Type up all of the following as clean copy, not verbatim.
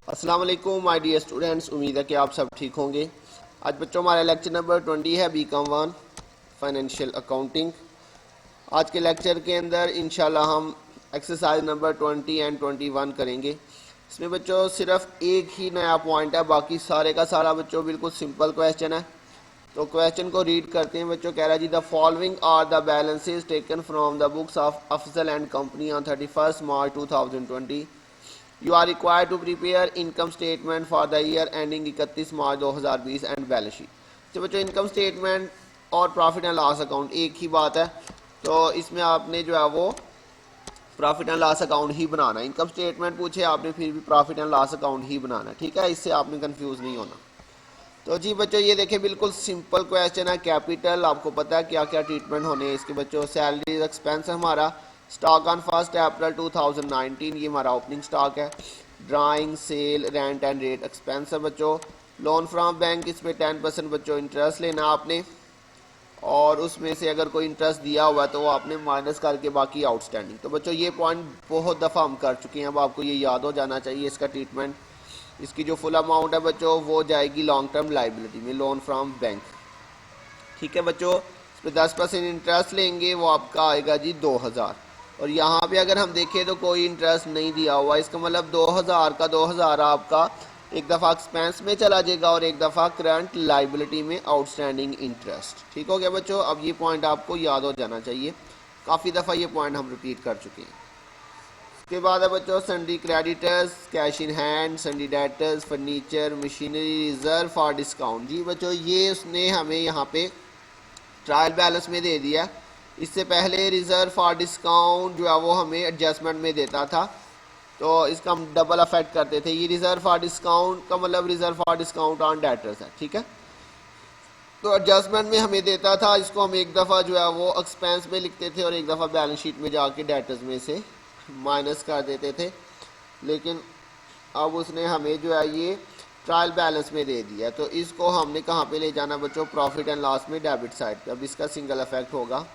अस्सलाम वालेकुम my dear students, उम्मीद है कि आप सब ठीक होंगे। आज बच्चों हमारा लेक्चर नंबर 20 है BCom 1 फाइनेंशियल अकाउंटिंग। आज के लेक्चर के अंदर इंशाल्लाह हम एक्सरसाइज नंबर 20 एंड 21 करेंगे। इसमें बच्चों सिर्फ एक ही नया पॉइंट है, बाकी सारे का सारा बच्चों बिल्कुल सिंपल क्वेश्चन है। तो क्वेश्चन को रीड करते हैं बच्चों। कह रहा है जी, the following are the balances taken from the books of Afzal and company on 31 March 2020। You are required to prepare income statement for the year ending 31 March 2020 and balance sheet. तो बच्चों इनकम स्टेटमेंट और profit and loss account एक ही बात है, तो इसमें आपने जो है वो प्रॉफिट एंड लॉस अकाउंट ही बनाना है। इनकम स्टेटमेंट पूछे आपने फिर भी प्रॉफिट एंड लॉस अकाउंट ही बनाना है, ठीक है। इससे आपने कंफ्यूज नहीं होना। तो जी बच्चों ये देखिए बिल्कुल सिंपल क्वेश्चन है। कैपिटल आपको पता है क्या क्या ट्रीटमेंट होने हैं इसके बच्चों। सैलरी एक्सपेंस हमारा। स्टॉक ऑन 1 अप्रैल 2019, ये हमारा ओपनिंग स्टॉक है। Drawing, sale, rent and rate expense है बच्चों। लोन फ्रॉम बैंक, इस पर 10% बच्चों इंटरेस्ट लेना आपने, और उसमें से अगर कोई इंटरेस्ट दिया हुआ है तो वो आपने माइनस करके बाकी आउटस्टैंडिंग। तो बच्चों ये पॉइंट बहुत दफ़ा हम कर चुके हैं, अब आपको ये याद हो जाना चाहिए इसका ट्रीटमेंट। इसकी जो फुल अमाउंट है बच्चों वो जाएगी लॉन्ग टर्म लाइबिलिटी में, लोन फ्रॉम बैंक, ठीक है बच्चों। इस पर 10% इंटरेस्ट लेंगे, वो आपका आएगा जी 2000। और यहाँ पे अगर हम देखें तो कोई इंटरेस्ट नहीं दिया हुआ, इसका मतलब 2000 का 2000 आपका एक दफ़ा एक्सपेंस में चला जाएगा और एक दफ़ा करंट लाइबिलिटी में आउटस्टैंडिंग इंटरेस्ट। ठीक हो गया बच्चों। अब ये पॉइंट आपको याद हो जाना चाहिए, काफ़ी दफ़ा ये पॉइंट हम रिपीट कर चुके हैं। उसके बाद है बच्चों sundry creditors, cash in hand, sundry debtors, furniture, machinery, reserve for discount. जी बच्चों ये उसने हमें यहाँ पे ट्रायल बैलेंस में दे दिया। इससे पहले रिजर्व फॉर डिस्काउंट जो है वो हमें एडजस्टमेंट में देता था, तो इसका हम डबल अफेक्ट करते थे। ये रिजर्व फॉर डिस्काउंट का मतलब reserve for discount on debtors है, ठीक है। तो एडजस्टमेंट में हमें देता था, इसको हम एक दफ़ा जो है वो एक्सपेंस में लिखते थे और एक दफ़ा बैलेंस शीट में जाके डेटर्स में से माइनस कर देते थे। लेकिन अब उसने हमें जो है ये ट्रायल बैलेंस में दे दिया, तो इसको हमने कहाँ पे ले जाना बच्चों, प्रॉफिट एंड लॉस में, डेबिट साइड पे। अब इसका सिंगल इफेक्ट होगा।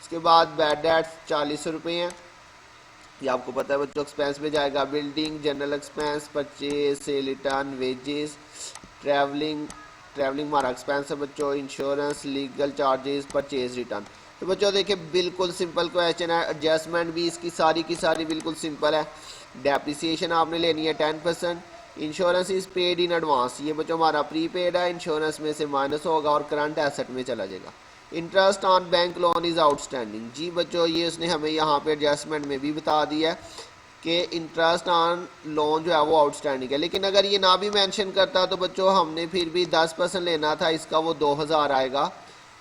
इसके बाद बैड डेट 40 रुपये हैं, ये आपको पता है बच्चों एक्सपेंस में जाएगा। Building, general expense, purchase, cell return, wages, travelling हमारा एक्सपेंस है बच्चों। Insurance, legal charges, purchase return. तो बच्चों देखिए बिल्कुल सिंपल क्वेश्चन है। एडजस्टमेंट भी इसकी सारी की सारी बिल्कुल सिंपल है। डेप्रिसिएशन आपने लेनी है 10%। Insurance is paid in advance, ये बच्चों हमारा प्रीपेड है, इंश्योरेंस में से माइनस होगा और करंट एसेट में चला जाएगा। Interest on bank loan is outstanding. जी बच्चों ये उसने हमें यहाँ पे एडजस्टमेंट में भी बता दिया कि इंटरेस्ट ऑन लोन जो है वो आउटस्टैंडिंग है। लेकिन अगर ये ना भी मेंशन करता तो बच्चों हमने फिर भी 10% लेना था, इसका वो 2000 आएगा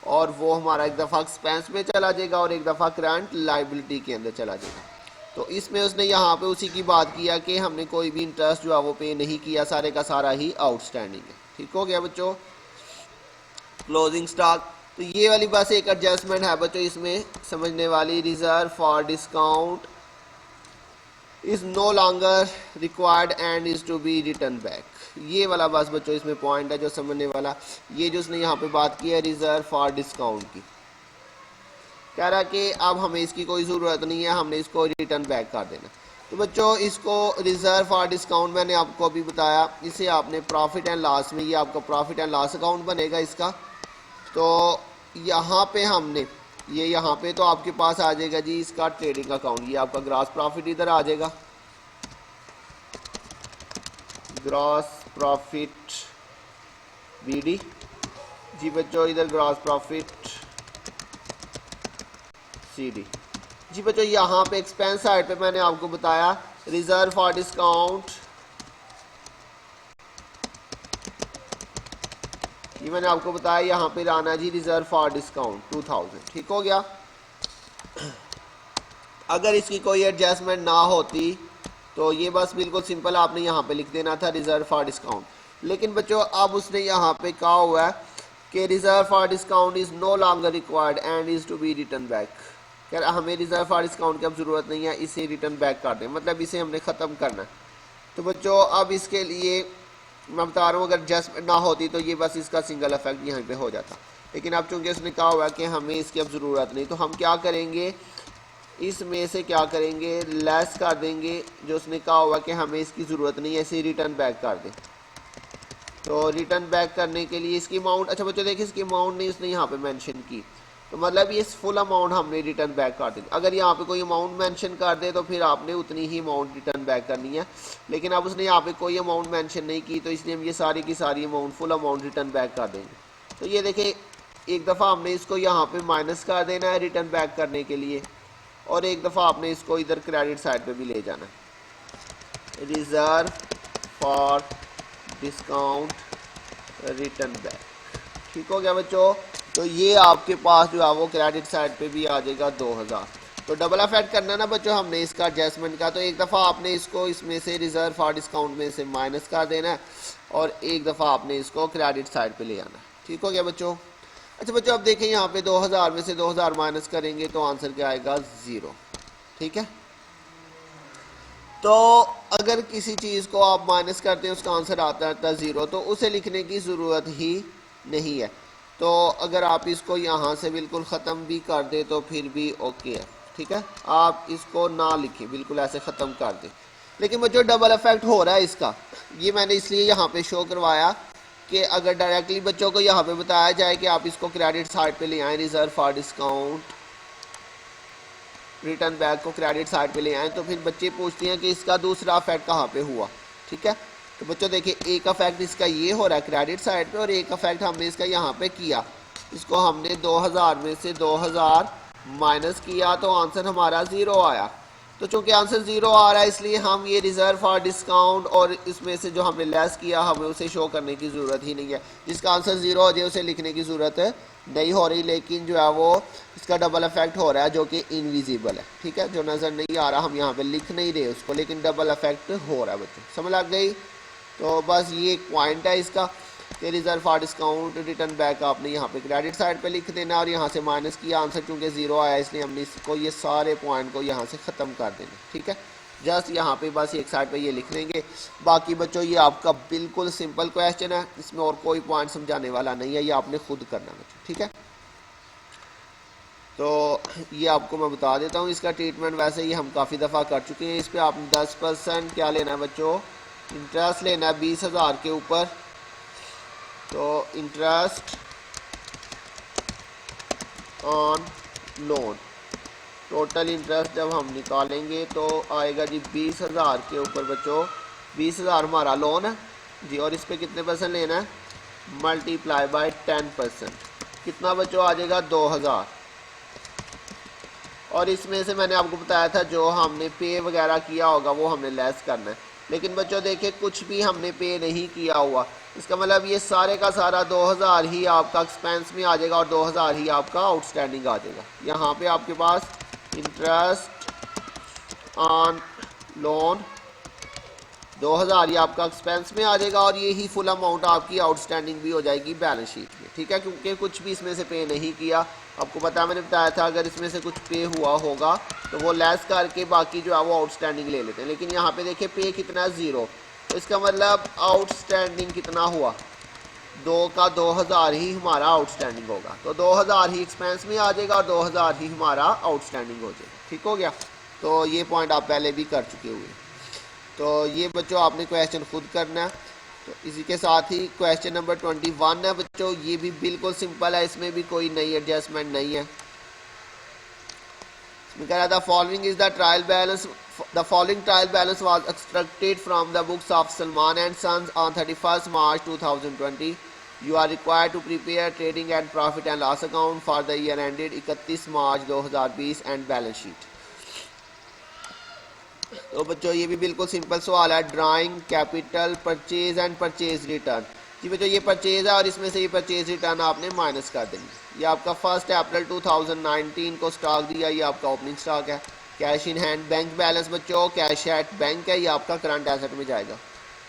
और वो हमारा एक दफ़ा एक्सपेंस में चला जाएगा और एक दफ़ा करंट लाइबिलिटी के अंदर चला जाएगा। तो इसमें उसने यहाँ पे उसी की बात किया कि हमने कोई भी इंटरेस्ट जो है वो पे नहीं किया, सारे का सारा ही आउटस्टैंडिंग है। ठीक हो गया बच्चों। क्लोजिंग स्टॉक, तो ये वाली बस एक एडजस्टमेंट है बच्चों इसमें समझने वाली। Reserve for discount is no longer required and is to be return back. ये वाला बस बच्चों इसमें पॉइंट है जो समझने वाला। ये जो उसने यहाँ पे बात की है रिजर्व फॉर डिस्काउंट की, कह रहा कि अब हमें इसकी कोई ज़रूरत नहीं है, हमने इसको रिटर्न बैक कर देना। तो बच्चों इसको रिजर्व फॉर डिस्काउंट मैंने आपको अभी बताया, इसे आपने प्रॉफिट एंड लॉस में, ये आपका प्रॉफिट एंड लॉस अकाउंट बनेगा इसका। तो यहाँ पे हमने ये यहाँ पे तो आपके पास आ जाएगा जी इसका ट्रेडिंग अकाउंट, ये आपका ग्रॉस प्रॉफिट इधर आ जाएगा, ग्रॉस प्रॉफिट BD। जी बच्चों इधर ग्रॉस प्रॉफिट CD। जी बच्चों यहाँ पे एक्सपेंस साइड पे मैंने आपको बताया रिजर्व फॉर डिस्काउंट, ये मैंने आपको बताया यहाँ पे लाना जी रिजर्व फॉर डिस्काउंट 2000। ठीक हो गया। अगर इसकी कोई एडजस्टमेंट ना होती तो ये बस बिल्कुल सिंपल आपने यहाँ पे लिख देना था रिजर्व फॉर डिस्काउंट। लेकिन बच्चों अब उसने यहाँ पे कहा हुआ है कि reserve for discount is no longer required and is to be return back. क्या हमें रिजर्व फॉर डिस्काउंट की अब ज़रूरत नहीं है, इसे रिटर्न बैक कर दें, मतलब इसे हमने ख़त्म करना है। तो बच्चों अब इसके लिए मैं बता रहा हूँ अगर एडजस्टमेंट ना होती तो ये बस इसका सिंगल इफेक्ट यहाँ पे हो जाता। लेकिन अब चूंकि उसने कहा हुआ है कि हमें इसकी अब ज़रूरत नहीं, तो हम क्या करेंगे, इसमें से क्या करेंगे, लेस कर देंगे जो उसने कहा हुआ कि हमें इसकी ज़रूरत नहीं है, ऐसे रिटर्न बैक कर दें। तो रिटर्न बैक करने के लिए इसकी अमाउंट, अच्छा बच्चों देखिए इसकी अमाउंट नहीं उसने यहाँ पे मेंशन की, तो मतलब ये फुल अमाउंट हमने रिटर्न बैक कर दी। अगर यहाँ पे कोई अमाउंट मेंशन कर दे तो फिर आपने उतनी ही अमाउंट रिटर्न बैक करनी है, लेकिन अब उसने यहाँ पे कोई अमाउंट मेंशन नहीं की, तो इसलिए हम ये सारी की सारी amount full amount return back कर देंगे। तो ये देखें, एक दफ़ा हमने इसको यहाँ पे माइनस कर देना है रिटर्न बैक करने के लिए, और एक दफ़ा आपने इसको इधर क्रेडिट साइड पे भी ले जाना है, reserve for discount return back. ठीक हो गया बच्चों। तो ये आपके पास जो है वो क्रेडिट साइड पे भी आ जाएगा 2000। तो डबल इफेक्ट करना ना बच्चों हमने इसका एडजस्टमेंट का, तो एक दफ़ा आपने इसको इसमें से रिजर्व फॉर डिस्काउंट में से माइनस कर देना है, और एक दफ़ा आपने इसको क्रेडिट साइड पे ले आना। ठीक हो गया बच्चों। अच्छा बच्चों अब देखें यहाँ पे 2000 में से 2000 माइनस करेंगे तो आंसर क्या आएगा, 0। ठीक है। तो अगर किसी चीज़ को आप माइनस करते हैं उसका आंसर आता है 0, तो उसे लिखने की ज़रूरत ही नहीं है। तो अगर आप इसको यहाँ से बिल्कुल ख़त्म भी कर दें तो फिर भी ओके है। ठीक है, आप इसको ना लिखें, बिल्कुल ऐसे ख़त्म कर दें। लेकिन बच्चों डबल इफेक्ट हो रहा है इसका, ये मैंने इसलिए यहाँ पे शो करवाया कि अगर डायरेक्टली बच्चों को यहाँ पे बताया जाए कि आप इसको क्रेडिट साइड पे ले आएँ, reserve for discount return back को क्रेडिट साइड पे ले आएँ, तो फिर बच्चे पूछते हैं कि इसका दूसरा इफेक्ट कहाँ पे हुआ। ठीक है, तो बच्चों देखिए एक इफेक्ट इसका ये हो रहा है क्रेडिट साइड पे, और एक इफेक्ट हमने इसका यहाँ पे किया, इसको हमने 2000 में से 2000 माइनस किया तो आंसर हमारा 0 आया। तो चूंकि आंसर 0 आ रहा है इसलिए हम ये रिजर्व फॉर डिस्काउंट और इसमें से जो हमने लेस किया हमें उसे शो करने की ज़रूरत ही नहीं है। जिसका आंसर 0 हो जाए उसे लिखने की ज़रूरत नहीं हो रही, लेकिन जो है वो इसका डबल इफेक्ट हो रहा है जो कि इनविजिबल है। ठीक है, जो नज़र नहीं आ रहा, हम यहाँ पे लिख नहीं रहे उसको, लेकिन डबल इफेक्ट हो रहा है बच्चों, समझ लग गई। तो बस ये एक पॉइंट है इसका कि reserve for discount return back आपने यहाँ पे क्रेडिट साइड पे लिख देना, और यहाँ से माइनस किया, आंसर चूँकि 0 आया इसलिए हमने इसको ये सारे पॉइंट को यहाँ से ख़त्म कर देना। ठीक है, जस्ट यहाँ पे बस एक साइड पे ये लिख लेंगे। बाकी बच्चों ये आपका बिल्कुल सिंपल क्वेश्चन है, इसमें और कोई पॉइंट समझाने वाला नहीं है, ये आपने खुद करना बच्चों। ठीक है, तो ये आपको मैं बता देता हूँ इसका ट्रीटमेंट, वैसे ही हम काफ़ी दफ़ा कर चुके हैं। इस पर आपने 10% क्या लेना है बच्चों, इंटरेस्ट लेना है 20,000 के ऊपर। तो interest on loan, total interest जब हम निकालेंगे तो आएगा जी 20,000 के ऊपर बच्चों। 20,000 हमारा लोन है जी, और इस पर कितने परसेंट लेना है, मल्टीप्लाई बाय 10%, कितना बच्चों आ जाएगा 2,000। और इसमें से मैंने आपको बताया था जो हमने पे वगैरह किया होगा वो हमने लेस करना है, लेकिन बच्चों देखिए कुछ भी हमने पे नहीं किया हुआ, इसका मतलब ये सारे का सारा 2000 ही आपका एक्सपेंस में आ जाएगा और 2000 ही आपका आउटस्टैंडिंग आ जाएगा। यहाँ पे आपके पास इंटरेस्ट ऑन लोन 2000 ही आपका एक्सपेंस में आ जाएगा, और ये ही फुल अमाउंट आपकी आउटस्टैंडिंग भी हो जाएगी बैलेंस शीट में। ठीक है, क्योंकि कुछ भी इसमें से पे नहीं किया, आपको पता मैंने बताया था अगर इसमें से कुछ पे हुआ होगा तो वो लेस करके बाकी जो है वो आउटस्टैंडिंग ले लेते हैं, लेकिन यहाँ पे देखिए पे कितना है 0, तो इसका मतलब आउटस्टैंडिंग कितना हुआ, 2 का 2000 ही हमारा आउटस्टैंडिंग होगा, तो 2000 ही एक्सपेंस में आ जाएगा और 2000 ही हमारा आउटस्टैंडिंग हो जाएगा। ठीक हो गया, तो ये पॉइंट आप पहले भी कर चुके हुए। तो ये बच्चों आपने क्वेश्चन खुद करना है। तो इसी के साथ ही क्वेश्चन नंबर 21 है बच्चों, ये भी बिल्कुल सिंपल है, इसमें भी कोई नई एडजस्टमेंट नहीं है। इसमें कह रहा था following is the trial balance, the following trial balance was extracted from the books of Salman and sons on 31 March 2020। You are required to prepare trading and profit and loss account for the year ended 31 March 2020 and balance sheet. तो बच्चों ये भी बिल्कुल simple सवाल है, drawing capital purchase and purchase return. जी बच्चों ये परचेज है और इसमें से ये परचेज रिटर्न आपने माइनस कर देंगे। ये आपका 1 अप्रैल 2019 को स्टॉक दिया, ये आपका ओपनिंग स्टॉक है। Cash in hand bank balance बच्चों कैश एट बैंक है, ये आपका करंट एसेट में जाएगा।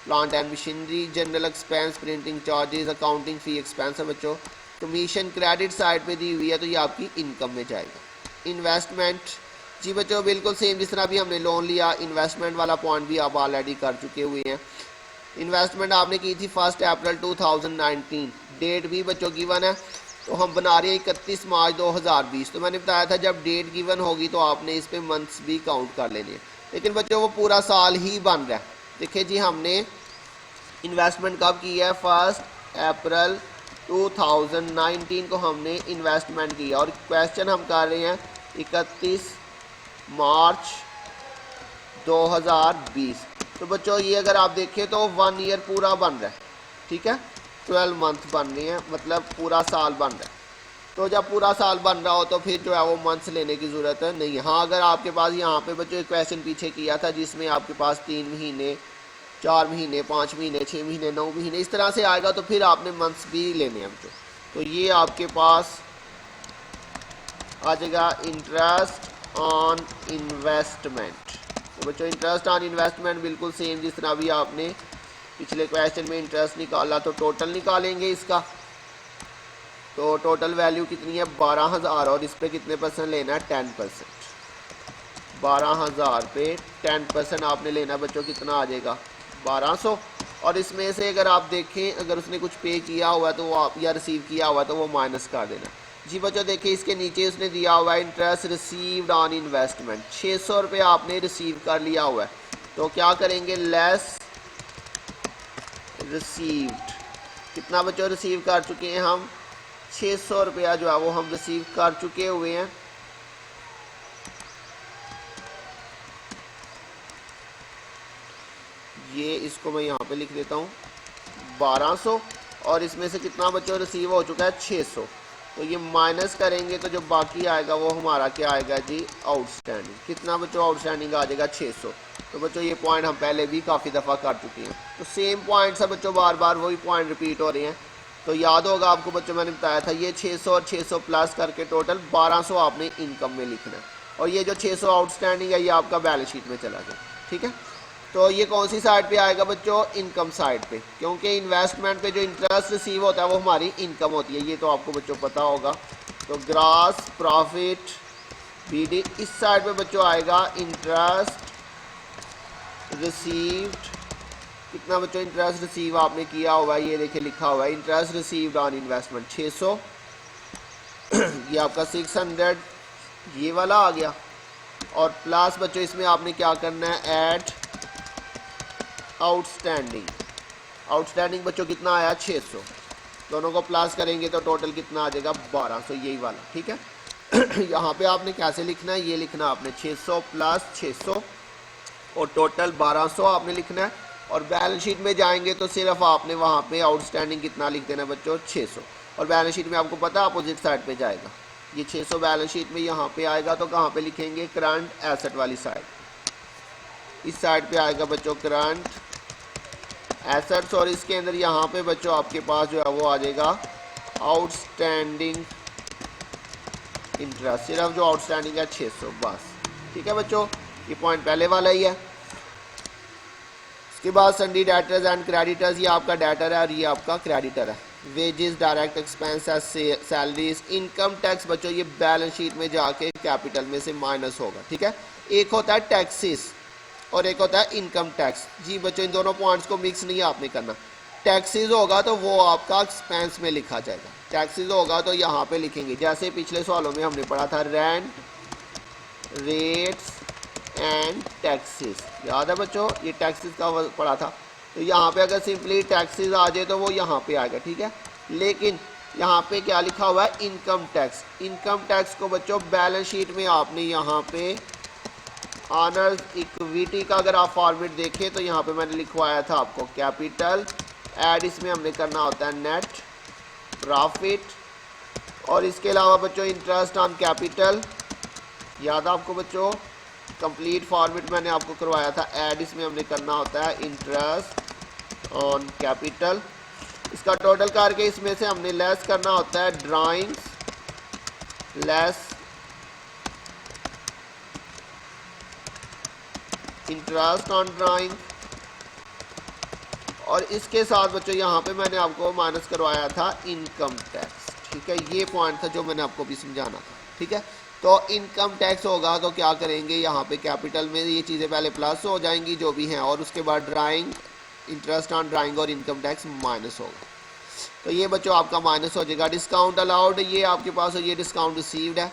Plant and machinery, general expense, printing charges, accounting fee expense है बच्चों। कमीशन क्रेडिट साइड पे दी हुई है तो ये आपकी इनकम में जाएगा। इन्वेस्टमेंट, जी बच्चों बिल्कुल सेम जिस तरह भी हमने लोन लिया, इन्वेस्टमेंट वाला पॉइंट भी आप ऑलरेडी कर चुके हुए हैं। इन्वेस्टमेंट आपने की थी 1 अप्रैल 2019, डेट भी बच्चों गिवन है। तो हम बना रहे हैं 31 मार्च 2020। तो मैंने बताया था जब डेट गिवन होगी तो आपने इस पे मंथ्स भी काउंट कर लेने हैं, लेकिन बच्चों वो पूरा साल ही बन रहा है। देखिए जी, हमने इन्वेस्टमेंट कब की है, 1 अप्रैल 2019 को हमने इन्वेस्टमेंट किया और क्वेश्चन हम कर रहे हैं 31 मार्च 2020। तो बच्चों ये अगर आप देखें तो 1 ईयर पूरा बन रहा है, ठीक है, 12 मंथ बन रहे हैं, मतलब पूरा साल बन रहा है। तो जब पूरा साल बन रहा हो तो फिर जो है वो मंथ्स लेने की ज़रूरत नहीं है। हाँ, अगर आपके पास यहाँ पे बच्चों एक क्वेश्चन पीछे किया था जिसमें आपके पास 3 महीने, 4 महीने, 5 महीने, 6 महीने, 9 महीने इस तरह से आएगा तो फिर आपने मंथ्स भी लेने हैं बच्चों। तो ये आपके पास आ जाएगा इंटरेस्ट ऑन इन्वेस्टमेंट। तो बच्चों इंटरेस्ट ऑन इन्वेस्टमेंट बिल्कुल सेम जिस तरह भी आपने पिछले क्वेश्चन में इंटरेस्ट निकाला, तो टोटल निकालेंगे इसका। तो टोटल वैल्यू कितनी है, 12,000 और इस पे कितने परसेंट लेना है, 10%। 12,000 पे 10% आपने लेना बच्चों, कितना आ जाएगा, 1200। और इसमें से अगर आप देखें, अगर उसने कुछ पे किया हुआ तो वो आप या रिसीव किया हुआ तो वो माइनस कर देना। जी बच्चों देखिए, इसके नीचे उसने दिया हुआ है इंटरेस्ट रिसीव्ड ऑन इन्वेस्टमेंट, 600 रुपये आपने रिसीव कर लिया हुआ है। तो क्या करेंगे, लेस रिसीव्ड, कितना बच्चों रिसीव कर चुके हैं हम, 600 रुपया जो है वो हम रिसीव कर चुके हुए हैं। ये इसको मैं यहाँ पे लिख देता हूँ 1200, और इसमें से कितना बच्चों रिसीव हो चुका है, 600। तो ये माइनस करेंगे तो जो बाकी आएगा वो हमारा क्या आएगा जी, आउटस्टैंडिंग। कितना बच्चों आउटस्टैंडिंग आ जाएगा, 600। तो बच्चों ये पॉइंट हम पहले भी काफ़ी दफ़ा कर चुके हैं, तो सेम पॉइंट्स है बच्चों, बार बार वही पॉइंट रिपीट हो रहे हैं। तो याद होगा आपको बच्चों, मैंने बताया था ये 600 और 600 प्लस करके टोटल 1200 आपने इनकम में लिखना है, और ये जो 600 आउटस्टैंडिंग है ये आपका बैलेंस शीट में चला गया, ठीक है। तो ये कौन सी साइड पे आएगा बच्चों, इनकम साइड पे, क्योंकि इन्वेस्टमेंट पे जो इंटरेस्ट रिसीव होता है वो हमारी इनकम होती है, ये तो आपको बच्चों पता होगा। तो ग्रॉस प्रॉफिट बीडी इस साइड पे बच्चों आएगा इंटरेस्ट रिसीव्ड, कितना बच्चों इंटरेस्ट रिसीव आपने किया हुआ है, ये देखिए लिखा हुआ है इंटरेस्ट रिसीव्ड ऑन इन्वेस्टमेंट 600 ये आपका 600 ये वाला आ गया, और प्लस बच्चों इसमें आपने क्या करना है, ऐड आउटस्टैंडिंग। आउटस्टैंडिंग बच्चों कितना आया, 600, दोनों को प्लस करेंगे तो टोटल कितना आ जाएगा, 1200, यही वाला, ठीक है। यहाँ पे आपने कैसे लिखना है, ये लिखना आपने 600 प्लस 600 और टोटल 1200 आपने लिखना है। और बैलेंस शीट में जाएंगे तो सिर्फ आपने वहाँ पे आउटस्टैंडिंग कितना लिख देना बच्चों, 600। और बैलेंस शीट में आपको पता है अपोजिट साइड पे जाएगा, ये 600 बैलेंस शीट में यहाँ पे आएगा तो कहाँ पे लिखेंगे, करंट एसेट वाली साइड, इस साइड पे आएगा बच्चों करंट एसेट्स, और इसके अंदर यहाँ पे बच्चों आपके पास जो है वो आ जाएगा आउटस्टैंडिंग इंटरेस्ट, सिर्फ जो आउटस्टैंडिंग है 600 बस, ठीक है बच्चों, ये पॉइंट पहले वाला ही है। इसके बाद सन्डी डेटर्स एंड क्रेडिटर्स, ये आपका डेटर है और ये आपका क्रेडिटर है। Wages, direct expense, salaries, income tax बच्चों ये बैलेंस शीट में जाके कैपिटल में से माइनस होगा, ठीक है। एक होता है टैक्सेस और एक होता है इनकम टैक्स। जी बच्चों इन दोनों पॉइंट्स को मिक्स नहीं आपने करना। टैक्सेस होगा तो वो आपका एक्सपेंस में लिखा जाएगा, टैक्सेस होगा तो यहाँ पे लिखेंगे, जैसे पिछले सवालों में हमने पढ़ा था रेंट, रेट्स एंड टैक्सेस, याद है बच्चों, ये टैक्सेस का पढ़ा था। तो यहाँ पे अगर सिंपली टैक्सेस आ जाए तो वो यहाँ पे आएगा, ठीक है। लेकिन यहाँ पे क्या लिखा हुआ है, इनकम टैक्स। इनकम टैक्स को बच्चों बैलेंस शीट में आपने यहाँ पे ऑनर्स इक्विटी का अगर आप फॉर्मेट देखें तो यहाँ पे मैंने लिखवाया था आपको कैपिटल, ऐड इसमें हमने करना होता है नेट प्रॉफिट, और इसके अलावा बच्चों इंटरेस्ट ऑन कैपिटल, याद है आपको बच्चों, कंप्लीट फॉर्मेट मैंने आपको करवाया था, ऐड इसमें हमने करना होता है इंटरेस्ट ऑन कैपिटल। इसका टोटल करके इसमें से हमने लेस करना होता है drawings, less interest on drawing, और इसके साथ बच्चों यहाँ पे मैंने आपको माइनस करवाया था इनकम टैक्स, ठीक है। ये पॉइंट था जो मैंने आपको भी समझाना था, ठीक है। तो इनकम टैक्स होगा तो क्या करेंगे, यहाँ पे कैपिटल में ये चीज़ें पहले प्लस हो जाएंगी जो भी हैं, और उसके बाद ड्राइंग, इंटरेस्ट ऑन ड्राइंग और इनकम टैक्स माइनस होगा। तो ये बच्चों आपका माइनस हो जाएगा। डिस्काउंट अलाउड ये आपके पास हो, ये डिस्काउंट रिसीव्ड है।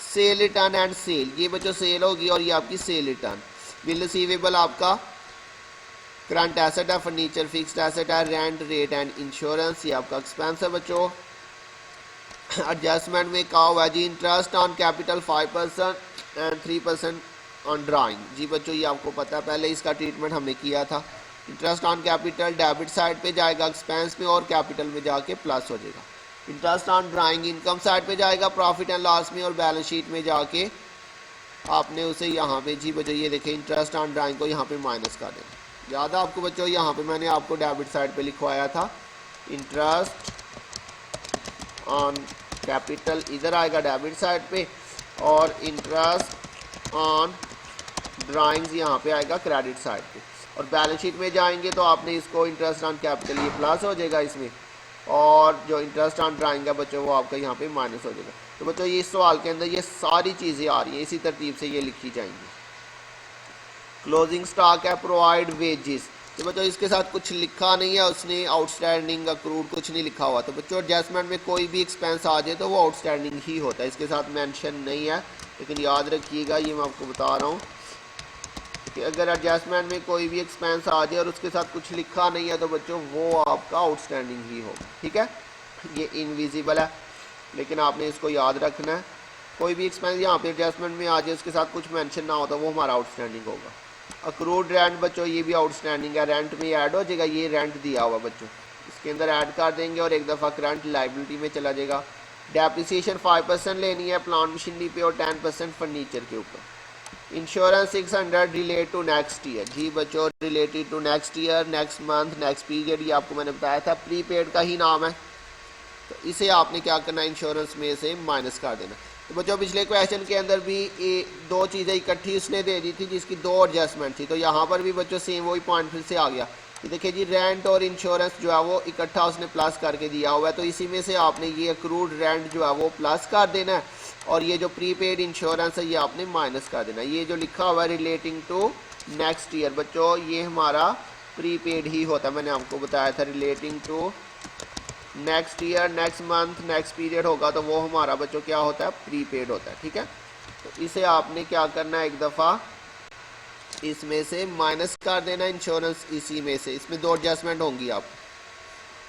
सेल रिटर्न एंड सेल, ये बच्चों सेल होगी और ये आपकी सेल रिटर्न। बिल रिसीवेबल आपका करंट एसेट है, फर्नीचर फिक्स्ड एसेट है, रेंट रेट एंड इंश्योरेंस ये आपका एक्सपेंस है बच्चों। एडजस्टमेंट में कहा हुआ है जी interest on capital 5% and 3% on drawing. जी बच्चों ये आपको पता है, पहले इसका ट्रीटमेंट हमने किया था। Interest on capital debit side पे जाएगा एक्सपेंस में और कैपिटल में जाके प्लस हो जाएगा। Interest on drawing income side पे जाएगा प्रॉफिट एंड लॉस में और बैलेंस शीट में जाके आपने उसे यहाँ पे जी बच्चों ये देखें इंटरेस्ट ऑन ड्राइंग को यहाँ पे माइनस कर देना। याद है आपको बच्चों, यहाँ पे मैंने आपको डेबिट साइड पे लिखवाया था इंटरेस्ट ऑन कैपिटल इधर आएगा डेबिट साइड पे और इंटरेस्ट ऑन ड्राइंग्स यहाँ पे आएगा क्रेडिट साइड पे। और बैलेंस शीट में जाएंगे तो आपने इसको इंटरेस्ट ऑन कैपिटल ये प्लस हो जाएगा इसमें, और जो इंटरेस्ट ऑन ड्राइंग है बच्चों वो आपका यहाँ पे माइनस हो जाएगा। तो बच्चों ये इस सवाल के अंदर ये सारी चीज़ें आ रही हैं, इसी तरतीब से ये लिखी जाएंगी। क्लोजिंग स्टॉक है प्रोवाइड वेजेस, तो बच्चों इसके साथ कुछ लिखा नहीं है उसने, आउटस्टैंडिंग अक्रूड कुछ नहीं लिखा हुआ। तो बच्चों एडजस्टमेंट में कोई भी एक्सपेंस आ जाए तो वो आउटस्टैंडिंग ही होता है, इसके साथ मेंशन नहीं है। लेकिन याद रखिएगा ये मैं आपको बता रहा हूँ कि अगर एडजस्टमेंट में कोई भी एक्सपेंस आ जाए और उसके साथ कुछ लिखा नहीं है तो बच्चों वो आपका आउटस्टैंडिंग ही होगा। ठीक है, ये इनविजिबल है लेकिन आपने इसको याद रखना है। कोई भी एक्सपेंस यहाँ पे एडजस्टमेंट में आ जाए उसके साथ कुछ मेंशन ना हो तो वो हमारा आउटस्टैंडिंग होगा। अक्रूड रेंट बच्चों ये भी आउटस्टैंडिंग है, रेंट में ऐड हो जाएगा। ये रेंट दिया हुआ बच्चों, इसके अंदर ऐड कर देंगे और एक दफ़ा करंट लाइबिलिटी में चला जाएगा। डेप्रिसिएशन 5% लेनी है प्लांट मशीनरी पे और 10% फर्नीचर के ऊपर। Insurance 600 relate to next year, जी बच्चों related to next year, next month, next period, ये आपको मैंने बताया था प्रीपेड का ही नाम है। तो इसे आपने क्या करना है इंश्योरेंस में से माइनस कर देना। तो बच्चों पिछले क्वेश्चन के अंदर भी दो चीज़ें इकट्ठी उसने दे दी थी जिसकी दो एडजस्टमेंट थी, तो यहाँ पर भी बच्चों सेम वही पॉइंट फिर से आ गया कि देखिए जी रेंट और इंश्योरेंस जो है वो इकट्ठा उसने प्लस करके दिया हुआ है। तो इसी में से आपने ये अक्रूड रेंट जो है वो प्लस कर देना है और ये जो प्रीपेड इंश्योरेंस है ये आपने माइनस कर देना है। ये जो लिखा हुआ है रिलेटिंग टू नेक्स्ट ईयर बच्चों ये हमारा प्रीपेड ही होता है, मैंने आपको बताया था। Relating to next year, next month, next period होगा तो वो हमारा बच्चों क्या होता है प्रीपेड होता है। ठीक है, तो इसे आपने क्या करना है एक दफ़ा इसमें से माइनस कर देना इंश्योरेंस इसी में से, इसमें दो एडजस्टमेंट होंगी आप।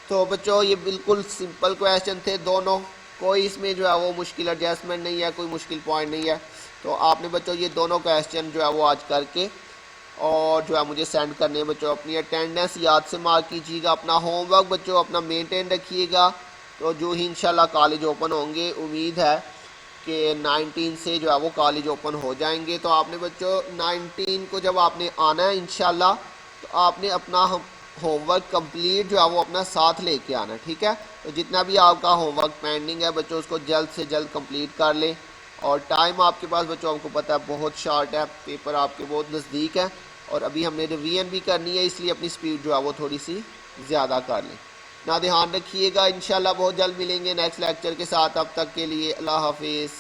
तो बच्चों ये बिल्कुल सिंपल क्वेश्चन थे दोनों, कोई इसमें जो है वो मुश्किल एडजस्टमेंट नहीं है, कोई मुश्किल पॉइंट नहीं है। तो आपने बच्चों ये दोनों क्वेश्चन जो है वो आज करके और जो है मुझे सेंड करने हैं बच्चों। अपनी अटेंडेंस याद से मार्क कीजिएगा, अपना होमवर्क बच्चों अपना मेंटेन रखिएगा। तो जो ही इंशाल्लाह कॉलेज ओपन होंगे, उम्मीद है कि 19 से जो है वो कॉलेज ओपन हो जाएंगे। तो आपने बच्चों 19 को जब आपने आना है इंशाल्लाह तो आपने अपना होमवर्क कंप्लीट जो है वो अपना साथ लेके आना है। ठीक है, तो जितना भी आपका होमवर्क पेंडिंग है बच्चों उसको जल्द से जल्द कंप्लीट कर लें। और टाइम आपके पास बच्चों आपको पता है बहुत शॉर्ट है, पेपर आपके बहुत नज़दीक है और अभी हमने रिवीजन भी करनी है, इसलिए अपनी स्पीड जो है वो थोड़ी सी ज़्यादा कर लें। ना ध्यान रखिएगा, इंशाल्लाह बहुत जल्द मिलेंगे नेक्स्ट लेक्चर के साथ। अब तक के लिए अल्लाह हाफिज़।